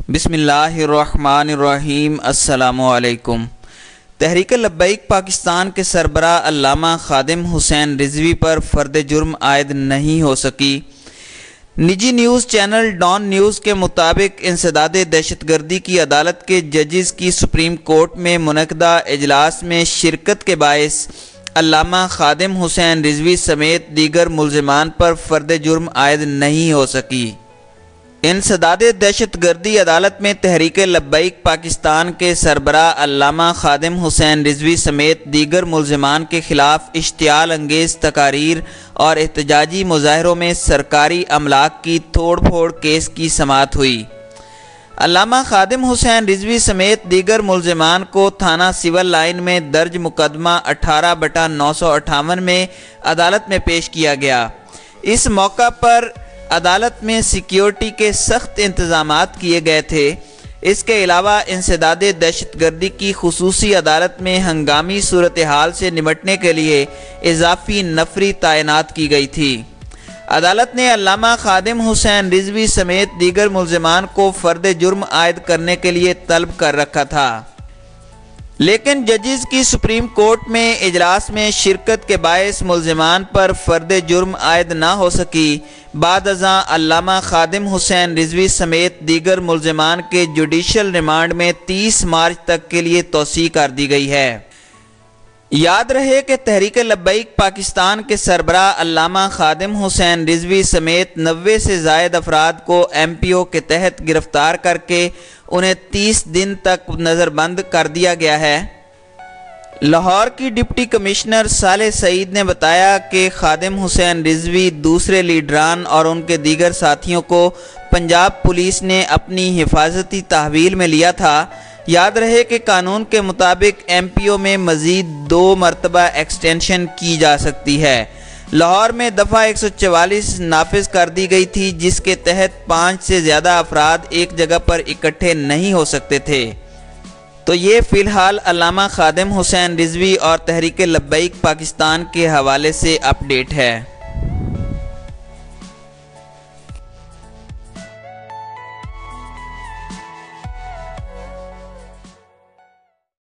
بسم اللہ الرحمن الرحیم۔ السلام علیکم۔ تحریک لبیک پاکستان کے سربراہ علامہ خادم حسین رضوی پر فرد جرم عائد نہیں ہو سکی۔ نجی نیوز چینل ڈان نیوز کے مطابق انسداد دہشت گردی کی عدالت کے ججز کی سپریم کورٹ میں منعقدہ اجلاس میں شرکت کے باعث علامہ خادم حسین رضوی سمیت دیگر ملزمان پر فرد جرم عائد نہیں ہو سکی۔ انسداد دہشت گردی عدالت میں تحریک لبیک پاکستان کے سربراہ علامہ خادم حسین رضوی سمیت دیگر ملزمان کے خلاف اشتعال انگیز تقاریر اور احتجاجی مظاہروں میں سرکاری املاک کی توڑ پھوڑ کیس کی سماعت ہوئی۔ علامہ خادم حسین رضوی سمیت دیگر ملزمان کو تھانہ سول لائن میں درج مقدمہ 18/958 میں عدالت میں پیش کیا گیا۔ اس موقع پر عدالت میں سیکیورٹی کے سخت انتظامات کیے گئے تھے۔ اس کے علاوہ انسداد دہشت گردی کی خصوصی عدالت میں ہنگامی صورتحال سے نمٹنے کے لیے اضافی نفری تعینات کی گئی تھی۔ عدالت نے علامہ خادم حسین رضوی سمیت دیگر ملزمان کو فرد جرم عائد کرنے کے لیے طلب کر رکھا تھا، لیکن ججز کی سپریم کورٹ میں اجلاس میں شرکت کے باعث ملزمان پر فرد جرم عائد نہ ہو سکی۔ بعد ازاں علامہ خادم حسین رضوی سمیت دیگر ملزمان کے جوڈیشل ریمانڈ میں 30 مارچ تک کے لیے توسیع کر دی گئی ہے۔ یاد رہے کہ تحریک لبیک پاکستان کے سربراہ علامہ خادم حسین رضوی سمیت 90 سے زائد افراد کو MPO کے تحت گرفتار کر کے انہیں 30 دن تک نظر بند کر دیا گیا ہے۔ لاہور کی ڈپٹی کمشنر صالح سعید نے بتایا کہ خادم حسین رضوی دوسرے لیڈران اور ان کے دیگر ساتھیوں کو پنجاب پولیس نے اپنی حفاظتی تحویل میں لیا تھا۔ یاد رہے کہ قانون کے مطابق MPO میں مزید 2 مرتبہ ایکسٹینشن کی جا سکتی ہے۔ لاہور میں دفعہ 144 نافذ کر دی گئی تھی، جس کے تحت 5 سے زیادہ افراد ایک جگہ پر اکٹھے نہیں ہو سکتے تھے۔ تو یہ فی الحال علامہ خادم حسین رضوی اور تحریک لبیک پاکستان کے حوالے سے اپ ڈیٹ ہے۔